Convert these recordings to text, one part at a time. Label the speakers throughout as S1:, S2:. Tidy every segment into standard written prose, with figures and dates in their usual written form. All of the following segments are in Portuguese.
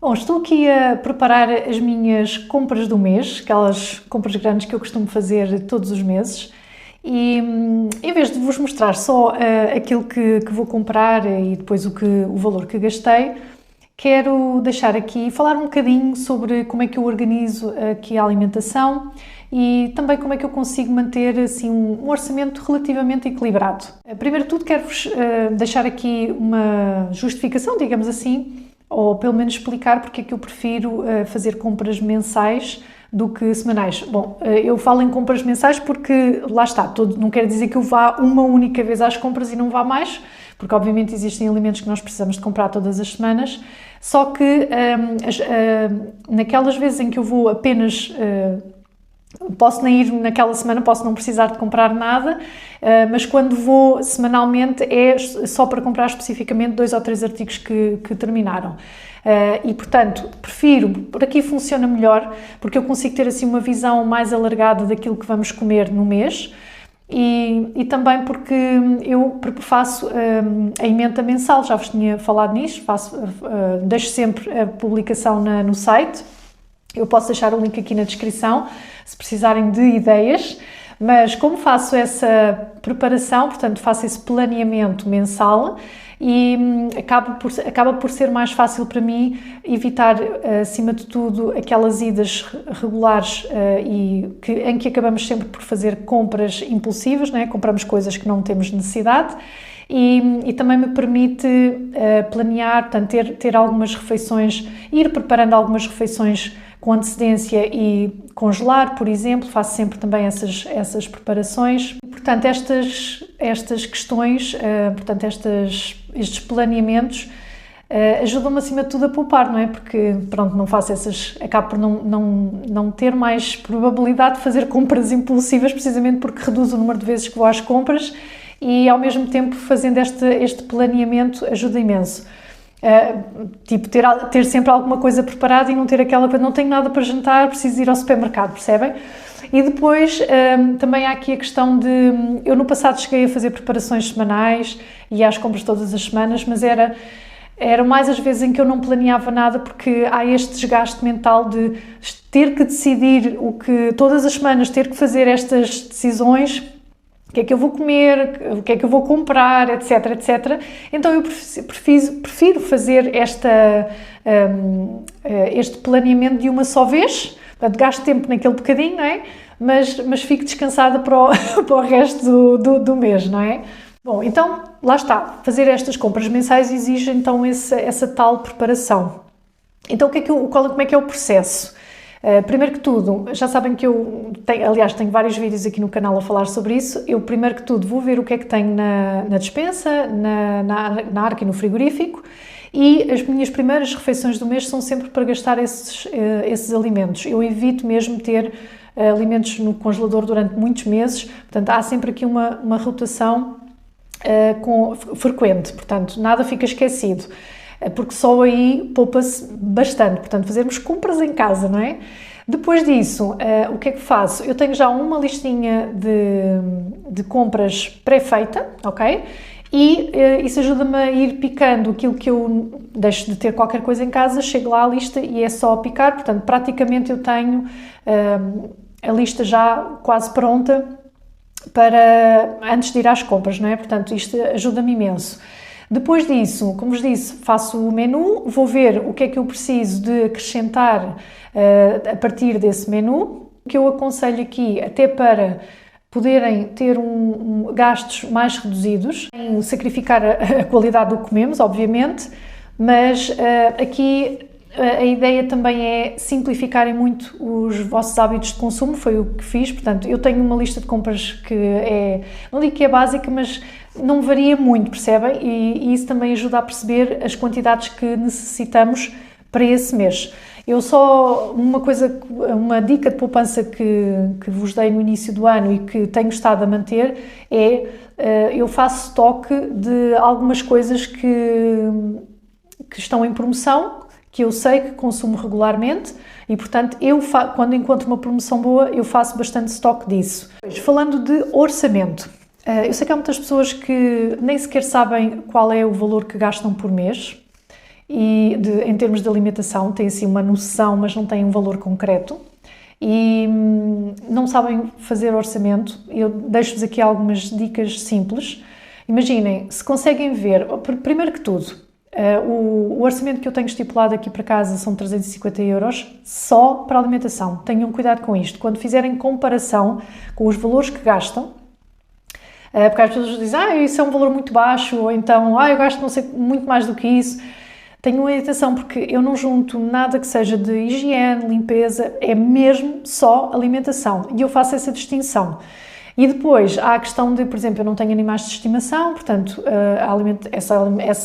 S1: Bom, estou aqui a preparar as minhas compras do mês, aquelas compras grandes que eu costumo fazer todos os meses, e em vez de vos mostrar só aquilo que vou comprar e depois o valor que gastei, quero deixar aqui, falar um bocadinho sobre como é que eu organizo aqui a alimentação e também como é que eu consigo manter assim, um orçamento relativamente equilibrado. Primeiro de tudo, quero-vos deixar aqui uma justificação, digamos assim, ou pelo menos explicar porque é que eu prefiro fazer compras mensais do que semanais. Bom, eu falo em compras mensais porque, lá está, não quer dizer que eu vá uma única vez às compras e não vá mais, porque obviamente existem alimentos que nós precisamos de comprar todas as semanas, só que naquelas vezes em que eu vou apenas... posso nem ir naquela semana, posso não precisar de comprar nada, mas quando vou semanalmente é só para comprar especificamente 2 ou 3 artigos que terminaram. E portanto, prefiro, por aqui funciona melhor, porque eu consigo ter assim uma visão mais alargada daquilo que vamos comer no mês e também porque eu faço a emenda mensal, já vos tinha falado nisto, deixo sempre a publicação no site. Eu posso deixar o link aqui na descrição, se precisarem de ideias, mas como faço essa preparação, portanto faço esse planeamento mensal e acaba por ser mais fácil para mim evitar, acima de tudo, aquelas idas regulares em que acabamos sempre por fazer compras impulsivas, não é? Compramos coisas que não temos necessidade. E também me permite planear, portanto, ter algumas refeições, ir preparando algumas refeições com antecedência e congelar, por exemplo, faço sempre também essas preparações. Portanto, estas questões, portanto, estes planeamentos ajudam-me acima de tudo a poupar, não é? Porque, pronto, não faço acabo por não ter mais probabilidade de fazer compras impulsivas, precisamente porque reduzo o número de vezes que vou às compras e, ao mesmo tempo, fazendo este planeamento ajuda imenso. Tipo, ter sempre alguma coisa preparada e não ter aquela coisa, não tenho nada para jantar, preciso ir ao supermercado, percebem? E depois também há aqui a questão de, eu no passado cheguei a fazer preparações semanais e às compras todas as semanas, mas era mais as vezes em que eu não planeava nada porque há este desgaste mental de ter que decidir todas as semanas ter que fazer estas decisões. O que é que eu vou comer, o que é que eu vou comprar, etc, etc. Então eu prefiro fazer este planeamento de uma só vez, portanto gasto tempo naquele bocadinho, não é? Mas fico descansada para o resto do mês, não é? Bom, então lá está, fazer estas compras mensais exige então essa tal preparação. Então como é que é o processo? Primeiro que tudo, já sabem que eu tenho vários vídeos aqui no canal a falar sobre isso. Eu primeiro que tudo vou ver o que é que tenho na despensa, na arca e no frigorífico, e as minhas primeiras refeições do mês são sempre para gastar esses alimentos. Eu evito mesmo ter alimentos no congelador durante muitos meses, portanto há sempre aqui uma rotação frequente, portanto nada fica esquecido. Porque só aí poupa-se bastante, portanto fazermos compras em casa, não é? Depois disso, o que é que faço? Eu tenho já uma listinha de compras pré-feita, ok? E isso ajuda-me a ir picando aquilo que eu deixo de ter qualquer coisa em casa, chego lá à lista e é só picar, portanto praticamente eu tenho a lista já quase pronta para antes de ir às compras, não é? Portanto isto ajuda-me imenso. Depois disso, como vos disse, faço o menu, vou ver o que é que eu preciso de acrescentar a partir desse menu, o que eu aconselho aqui até para poderem ter gastos mais reduzidos, sem sacrificar a qualidade do que comemos, obviamente, mas aqui a ideia também é simplificarem muito os vossos hábitos de consumo, foi o que fiz, portanto, eu tenho uma lista de compras que não digo que é básica, mas não varia muito, percebem? E isso também ajuda a perceber as quantidades que necessitamos para esse mês. Uma dica de poupança que vos dei no início do ano e que tenho estado a manter eu faço estoque de algumas coisas que estão em promoção, que eu sei que consumo regularmente e, portanto, quando encontro uma promoção boa, eu faço bastante estoque disso. Falando de orçamento, eu sei que há muitas pessoas que nem sequer sabem qual é o valor que gastam por mês em termos de alimentação, têm assim uma noção, mas não têm um valor concreto e não sabem fazer orçamento. Eu deixo-vos aqui algumas dicas simples. Imaginem, se conseguem ver, primeiro que tudo, o orçamento que eu tenho estipulado aqui para casa são 350 euros só para a alimentação. Tenham cuidado com isto. Quando fizerem comparação com os valores que gastam, porque as pessoas dizem, isso é um valor muito baixo, ou então, eu gasto não sei, muito mais do que isso. Tenham atenção, porque eu não junto nada que seja de higiene, limpeza, é mesmo só alimentação. E eu faço essa distinção. E depois há a questão de, por exemplo, eu não tenho animais de estimação, portanto,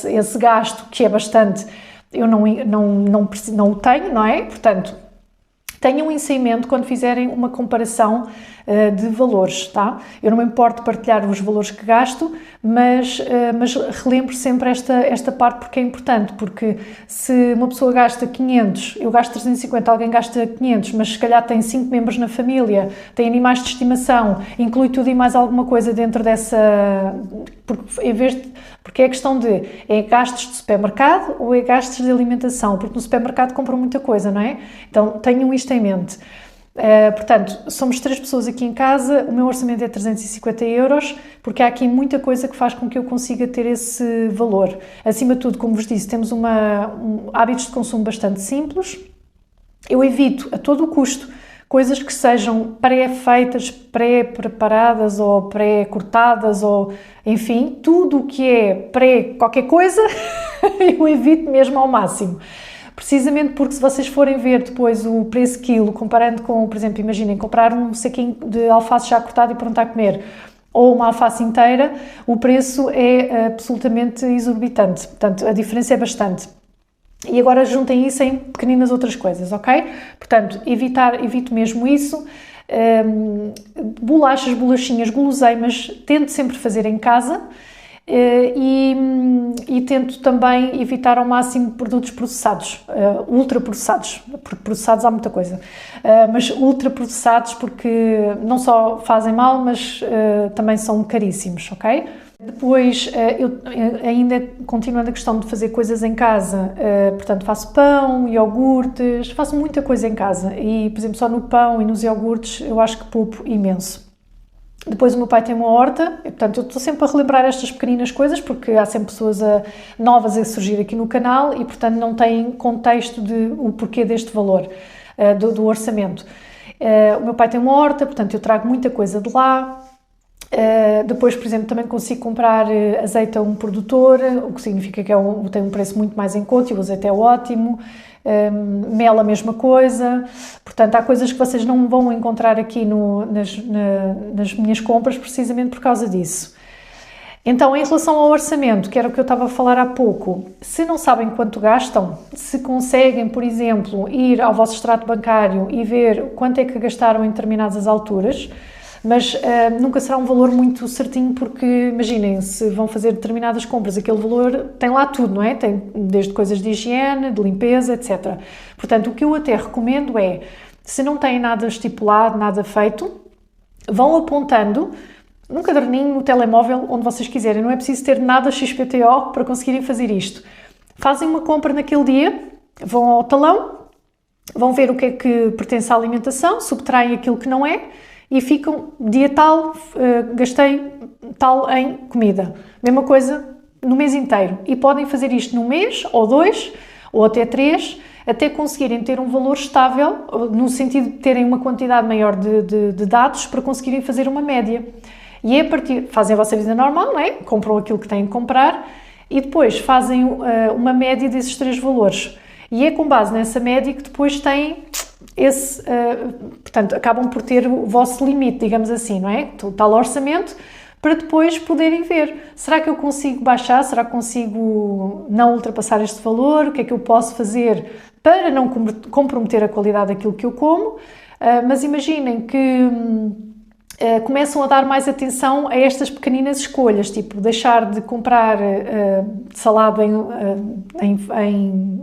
S1: esse gasto, que é bastante, eu não o tenho, não é? Portanto, tenham isso em mente quando fizerem uma comparação de valores, tá? Eu não me importo de partilhar os valores que gasto, mas relembro sempre esta parte porque é importante, porque se uma pessoa gasta 500, eu gasto 350, alguém gasta 500, mas se calhar tem 5 membros na família, tem animais de estimação, inclui tudo e mais alguma coisa dentro dessa... Porque é questão de, é gastos de supermercado ou é gastos de alimentação? Porque no supermercado compram muita coisa, não é? Então tenham isto em mente. Portanto, somos 3 pessoas aqui em casa, o meu orçamento é 350 euros, porque há aqui muita coisa que faz com que eu consiga ter esse valor. Acima de tudo, como vos disse, temos hábitos de consumo bastante simples. Eu evito a todo o custo coisas que sejam pré-feitas, pré-preparadas ou pré-cortadas, ou enfim, tudo o que é pré-qualquer coisa, eu evito mesmo ao máximo. Precisamente porque se vocês forem ver depois o preço quilo, comparando com, por exemplo, imaginem, comprar um saquinho de alface já cortado e pronto a comer, ou uma alface inteira, o preço é absolutamente exorbitante. Portanto, a diferença é bastante. E agora juntem isso em pequeninas outras coisas, ok? Portanto, evito mesmo isso. Bolachinhas, guloseimas, tento sempre fazer em casa. E tento também evitar ao máximo produtos processados, ultraprocessados, porque processados há muita coisa, mas ultraprocessados porque não só fazem mal, mas também são caríssimos, ok? Depois, eu ainda continuando a questão de fazer coisas em casa, portanto faço pão, iogurtes, faço muita coisa em casa e, por exemplo, só no pão e nos iogurtes eu acho que poupo imenso. Depois o meu pai tem uma horta, e, portanto eu estou sempre a relembrar estas pequeninas coisas porque há sempre pessoas novas a surgir aqui no canal e portanto não têm contexto de o porquê deste valor, do orçamento. O meu pai tem uma horta, portanto eu trago muita coisa de lá. Depois, por exemplo, também consigo comprar azeite a um produtor, o que significa que tem um preço muito mais em conta e o azeite é ótimo. Mel a mesma coisa, portanto há coisas que vocês não vão encontrar aqui nas minhas compras precisamente por causa disso. Então, em relação ao orçamento, que era o que eu estava a falar há pouco, se não sabem quanto gastam, se conseguem, por exemplo, ir ao vosso extrato bancário e ver quanto é que gastaram em determinadas alturas, mas nunca será um valor muito certinho porque, imaginem, se vão fazer determinadas compras, aquele valor tem lá tudo, não é? Tem desde coisas de higiene, de limpeza, etc. Portanto, o que eu até recomendo é, se não têm nada estipulado, nada feito, vão apontando num caderninho, no telemóvel, onde vocês quiserem. Não é preciso ter nada XPTO para conseguirem fazer isto. Fazem uma compra naquele dia, vão ao talão, vão ver o que é que pertence à alimentação, subtraem aquilo que não é, e ficam, dia tal, gastei tal em comida. Mesma coisa no mês inteiro. E podem fazer isto num mês, ou 2, ou até 3, até conseguirem ter um valor estável, no sentido de terem uma quantidade maior de dados para conseguirem fazer uma média. E fazem a vossa vida normal, não é? Compram aquilo que têm de comprar e depois fazem uma média desses 3 valores. E é com base nessa média que depois têm portanto, acabam por ter o vosso limite, digamos assim, não é? O tal orçamento, para depois poderem ver, será que eu consigo baixar, será que consigo não ultrapassar este valor, o que é que eu posso fazer para não comprometer a qualidade daquilo que eu como, mas imaginem que começam a dar mais atenção a estas pequeninas escolhas, tipo deixar de comprar salada em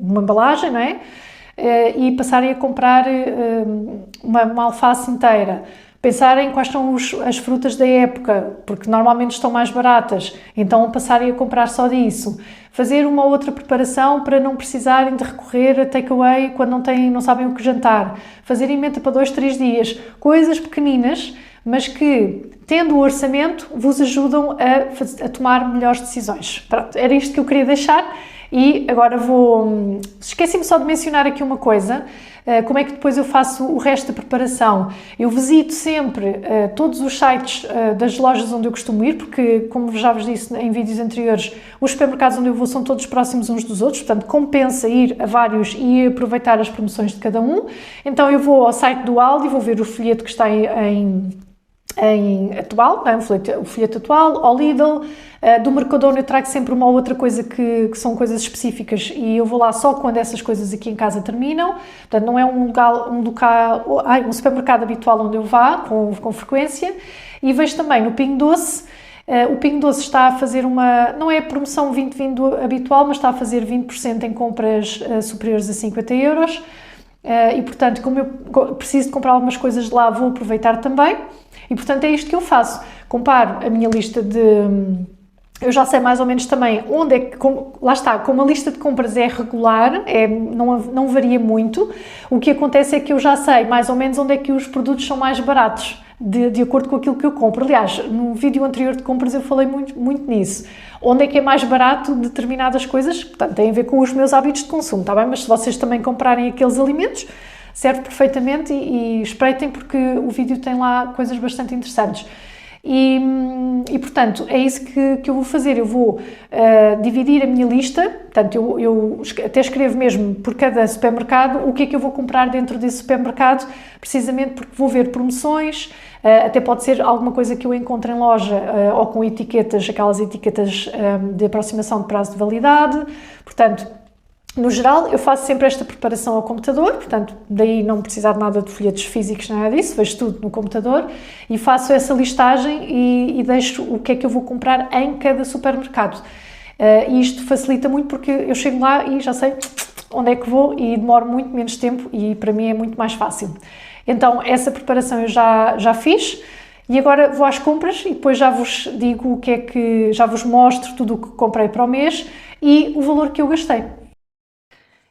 S1: uma embalagem, não é? E passarem a comprar uma alface inteira. Pensarem quais são as frutas da época, porque normalmente estão mais baratas, então passarem a comprar só disso. Fazer uma outra preparação para não precisarem de recorrer a takeaway quando não sabem o que jantar. Fazer emenda para 2, 3 dias. Coisas pequeninas, mas que, tendo o orçamento, vos ajudam a tomar melhores decisões. Pronto, era isto que eu queria deixar. E agora esqueci-me só de mencionar aqui uma coisa, como é que depois eu faço o resto da preparação. Eu visito sempre todos os sites das lojas onde eu costumo ir, porque, como já vos disse em vídeos anteriores, os supermercados onde eu vou são todos próximos uns dos outros, portanto compensa ir a vários e aproveitar as promoções de cada um. Então eu vou ao site do Aldi, vou ver o folheto que está em atual, o folheto atual, ao Lidl, do Mercadona eu trago sempre uma ou outra coisa que são coisas específicas e eu vou lá só quando essas coisas aqui em casa terminam, portanto não é um supermercado habitual onde eu vá com frequência. E vejo também no Pingo Doce. O Pingo Doce está a fazer não é a promoção 20-20 habitual, mas está a fazer 20% em compras superiores a 50 euros. E portanto, como eu preciso de comprar algumas coisas de lá, vou aproveitar também. E portanto é isto que eu faço. Comparo a minha lista eu já sei mais ou menos também onde é que, lá está, como a lista de compras é regular, não varia muito, o que acontece é que eu já sei mais ou menos onde é que os produtos são mais baratos, de acordo com aquilo que eu compro. Aliás, no vídeo anterior de compras eu falei muito nisso. Onde é que é mais barato determinadas coisas, portanto, tem a ver com os meus hábitos de consumo, está bem? Mas se vocês também comprarem aqueles alimentos, serve perfeitamente e espreitem porque o vídeo tem lá coisas bastante interessantes. E portanto, é isso que eu vou fazer. Eu vou dividir a minha lista, portanto, eu até escrevo mesmo por cada supermercado o que é que eu vou comprar dentro desse supermercado, precisamente porque vou ver promoções, até pode ser alguma coisa que eu encontro em loja ou com etiquetas, aquelas etiquetas de aproximação de prazo de validade. Portanto, no geral, eu faço sempre esta preparação ao computador, portanto, daí não precisar de nada de folhetos físicos, nada disso, vejo tudo no computador e faço essa listagem e deixo o que é que eu vou comprar em cada supermercado. E isto facilita muito porque eu chego lá e já sei onde é que vou e demoro muito menos tempo e para mim é muito mais fácil. Então, essa preparação eu já fiz. E agora vou às compras e depois já vos digo o que é que, já vos mostro tudo o que comprei para o mês e o valor que eu gastei.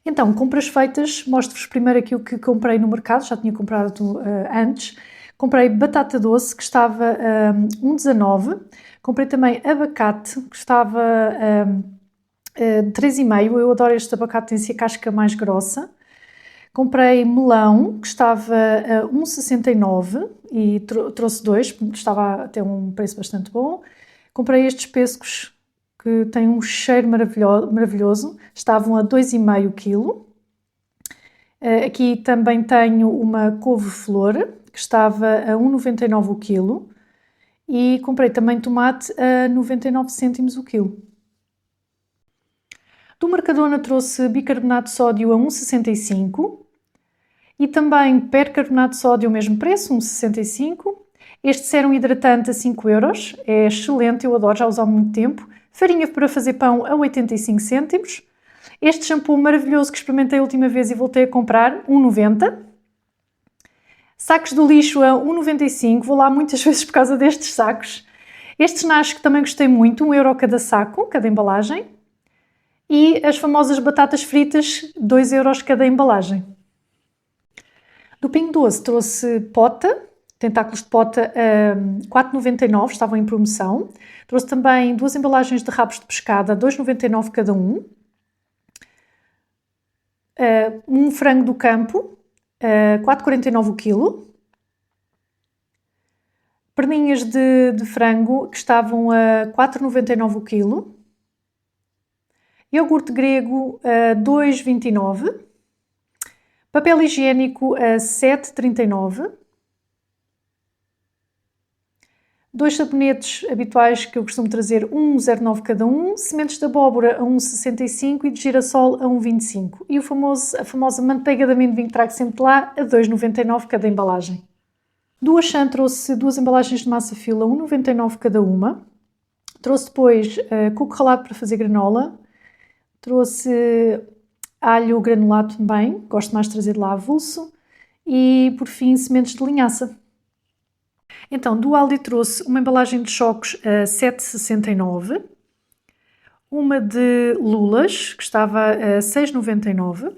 S1: Então, compras feitas, mostro-vos primeiro aqui o que comprei no mercado, já tinha comprado antes. Comprei batata doce, que estava a 1,19. Comprei também abacate, que estava a 3,5. Eu adoro este abacate, tem-se a casca mais grossa. Comprei melão, que estava a 1,69 e trouxe 2, estava a ter um preço bastante bom. Comprei estes pêssegos, que têm um cheiro maravilhoso, estavam a 2,5 kg. Aqui também tenho uma couve-flor, que estava a 1,99 o quilo. E comprei também tomate a 99 cêntimos o quilo. Do Mercadona trouxe bicarbonato de sódio a 1,65 e também percarbonato de sódio ao mesmo preço, 1,65. Este sérum hidratante a 5 euros, é excelente, eu adoro, já uso há muito tempo. Farinha para fazer pão a 85 cêntimos. Este shampoo maravilhoso que experimentei a última vez e voltei a comprar, 1,90. Sacos do lixo a 1,95, vou lá muitas vezes por causa destes sacos. Estes nachos que também gostei muito, 1 euro cada saco, cada embalagem. E as famosas batatas fritas, 2 euros cada embalagem. Do Pingo Doce trouxe pota, tentáculos de pota a 4,99, estavam em promoção. Trouxe também 2 embalagens de rabos de pescada a 2,99 cada um. Um frango do campo a 4,49 o quilo. Perninhas de frango que estavam a 4,99 o quilo. Iogurte grego a 2,29. Papel higiênico a 7,39. 2 sabonetes habituais que eu costumo trazer, 1,09 cada um. Sementes de abóbora a 1,65 e de girassol a 1,25. E a famosa manteiga de amendoim que trago sempre lá a 2,99 cada embalagem. Do Auchan trouxe 2 embalagens de massa filo a 1,99 cada uma. Trouxe depois coco ralado para fazer granola. Trouxe alho granulado também, gosto mais de trazer de lá avulso. E, por fim, sementes de linhaça. Então, do Aldi trouxe uma embalagem de chocos a 7,69, uma de lulas, que estava a 6,99.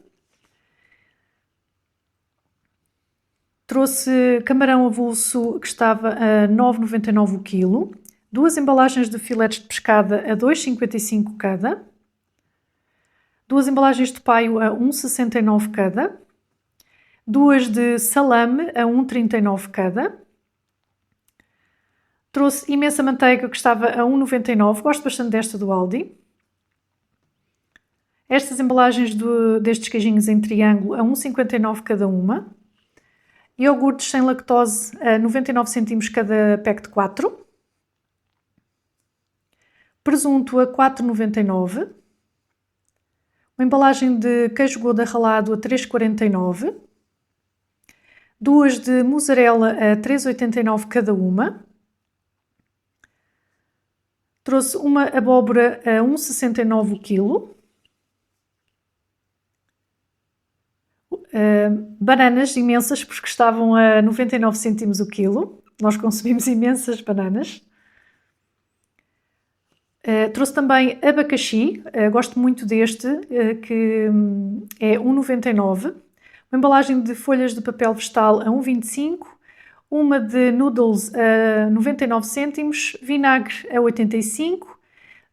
S1: Trouxe camarão avulso, que estava a 9,99 o quilo. Duas embalagens de filetes de pescada a 2,55 cada. Duas embalagens de paio a 1,69 cada. Duas de salame a 1,39 cada. Trouxe imensa manteiga, que estava a 1,99. Gosto bastante desta do Aldi. Estas embalagens destes queijinhos em triângulo a 1,59 cada uma. Iogurtes sem lactose a 99 cêntimos cada pack de 4. Presunto a 4,99. Uma embalagem de queijo Gouda ralado a 3,49. Duas de mussarela a 3,89 cada uma. Trouxe uma abóbora a 1,69 o quilo. Bananas imensas, porque estavam a 99 cêntimos o quilo. Nós consumimos imensas bananas. Trouxe também abacaxi, gosto muito deste, que é 1,99. Uma embalagem de folhas de papel vegetal a 1,25. Uma de noodles a 99 cêntimos, vinagre a 85.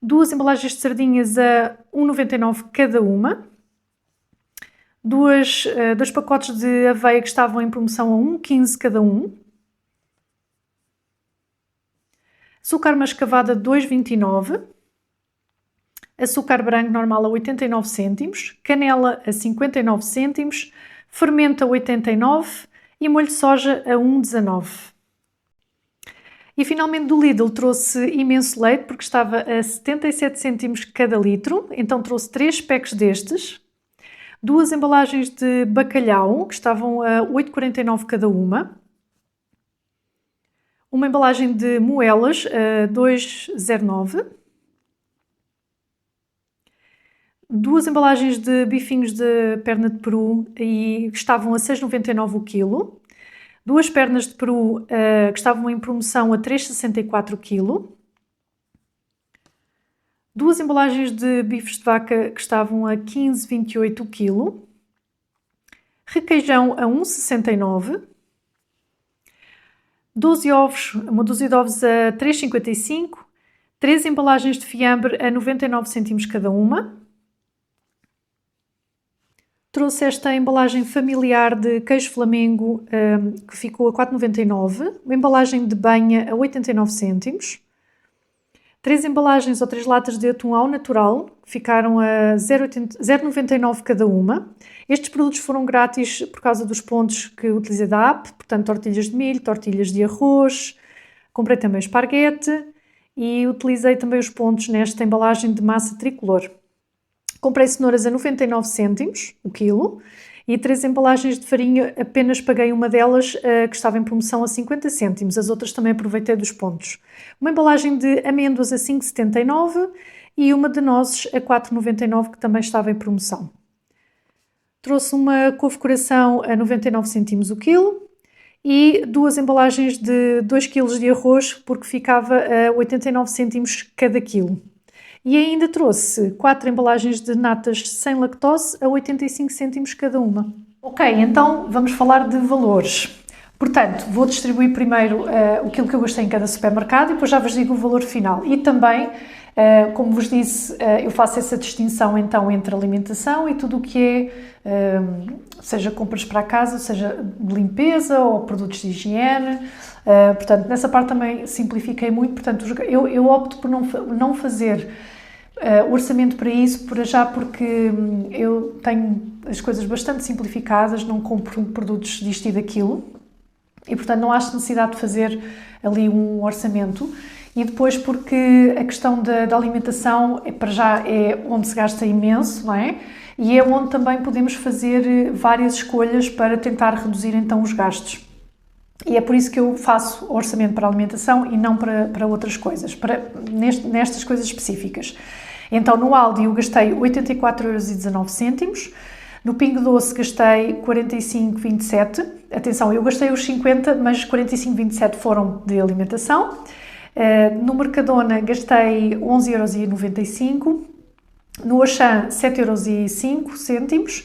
S1: Duas embalagens de sardinhas a 1,99 cada uma. Dois pacotes de aveia que estavam em promoção a 1,15 cada um. Açúcar mascavado a 2,29. Açúcar branco normal a 89 cêntimos. Canela a 59 cêntimos. Fermento a 89 e molho de soja a 1,19. E finalmente do Lidl trouxe imenso leite, porque estava a 77 cêntimos cada litro. Então trouxe 3 packs destes. Duas embalagens de bacalhau, que estavam a 8,49 cada uma. Uma embalagem de moelas a 2,09. Duas embalagens de bifinhos de perna de peru, que estavam a 6,99 o quilo. Duas pernas de peru que estavam em promoção a 3,64 o quilo. Duas embalagens de bifes de vaca que estavam a 15,28 o quilo. Requeijão a 1,69. 12 ovos, uma dúzia de ovos a 3,55. 3 embalagens de fiambre a 99 cêntimos cada uma. Trouxe esta embalagem familiar de queijo Flamengo, que ficou a 4,99. Uma embalagem de banha a 89 cêntimos. 3 embalagens ou 3 latas de atum ao natural, que ficaram a 0,99 cada uma. Estes produtos foram grátis por causa dos pontos que utilizei da app, portanto tortilhas de milho, tortilhas de arroz, comprei também esparguete e utilizei também os pontos nesta embalagem de massa tricolor. Comprei cenouras a 99 cêntimos o quilo e 3 embalagens de farinha, apenas paguei uma delas que estava em promoção a 50 cêntimos, as outras também aproveitei dos pontos. Uma embalagem de amêndoas a 5,79 e uma de nozes a 4,99 que também estava em promoção. Trouxe uma couve-coração a 99 cêntimos o quilo e 2 embalagens de 2 kg de arroz, porque ficava a 89 cêntimos cada quilo. E ainda trouxe 4 embalagens de natas sem lactose a 85 cêntimos cada uma. Ok, então vamos falar de valores. Portanto, vou distribuir primeiro aquilo que eu gastei em cada supermercado e depois já vos digo o valor final. E também, como vos disse, eu faço essa distinção então entre alimentação e tudo o que é, seja compras para casa, seja de limpeza ou produtos de higiene. Portanto, nessa parte também simplifiquei muito. Portanto, eu opto por não fazer orçamento para isso, por já, porque eu tenho as coisas bastante simplificadas, não compro produtos disto e daquilo e, portanto, não acho necessidade de fazer ali um orçamento. E depois porque a questão da alimentação, para já, é onde se gasta imenso, não é? E é onde também podemos fazer várias escolhas para tentar reduzir então os gastos. E é por isso que eu faço orçamento para a alimentação e não para outras coisas, nestas coisas específicas. Então, no Aldi eu gastei 84,19 €. No Pingo Doce gastei 45,27. Atenção, eu gastei os 50, mas 45,27 foram de alimentação. No Mercadona gastei 11,95€. No Auchan 7,05€.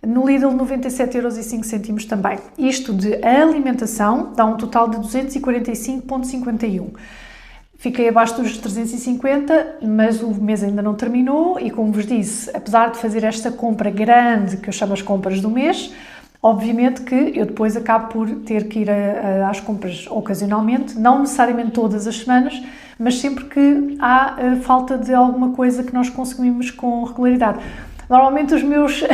S1: No Lidl 97,05€ também. Isto de alimentação dá um total de 245,51. Fiquei abaixo dos 350, mas o mês ainda não terminou e, como vos disse, apesar de fazer esta compra grande, que eu chamo as compras do mês, obviamente que eu depois acabo por ter que ir às compras ocasionalmente, não necessariamente todas as semanas, mas sempre que há falta de alguma coisa que nós consumimos com regularidade. Normalmente os meus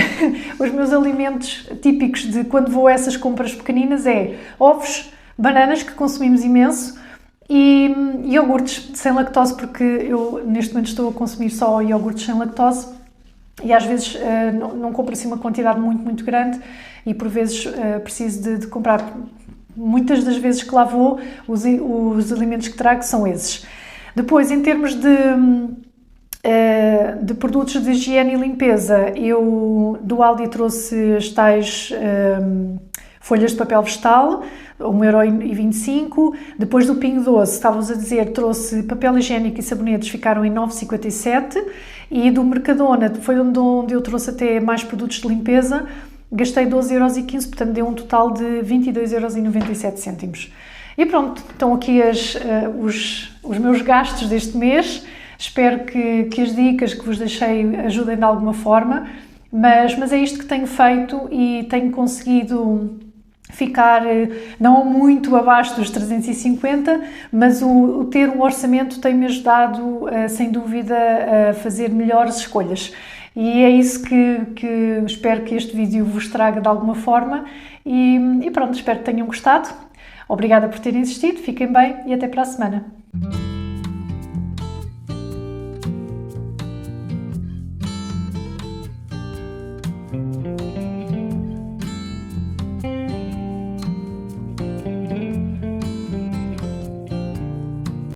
S1: alimentos típicos de quando vou a essas compras pequeninas é ovos, bananas, que consumimos imenso, e iogurtes sem lactose, porque eu neste momento estou a consumir só iogurtes sem lactose e às vezes não compro assim uma quantidade muito grande e por vezes preciso de comprar. Muitas das vezes que lá vou, os alimentos que trago são esses. Depois, em termos de produtos de higiene e limpeza, eu do Aldi trouxe as tais folhas de papel vegetal, 1,25€. Depois do Pingo Doce, estávamos a dizer, trouxe papel higiênico e sabonetes, ficaram em 9,57€. E do Mercadona, foi onde eu trouxe até mais produtos de limpeza, gastei 12,15€, portanto deu um total de 22,97€. E pronto, estão aqui os meus gastos deste mês. Espero que as dicas que vos deixei ajudem de alguma forma, mas é isto que tenho feito e tenho conseguido ficar não muito abaixo dos 350, mas o ter um orçamento tem-me ajudado, sem dúvida, a fazer melhores escolhas. E é isso que espero que este vídeo vos traga de alguma forma e pronto, espero que tenham gostado. Obrigada por terem assistido, fiquem bem e até para a semana.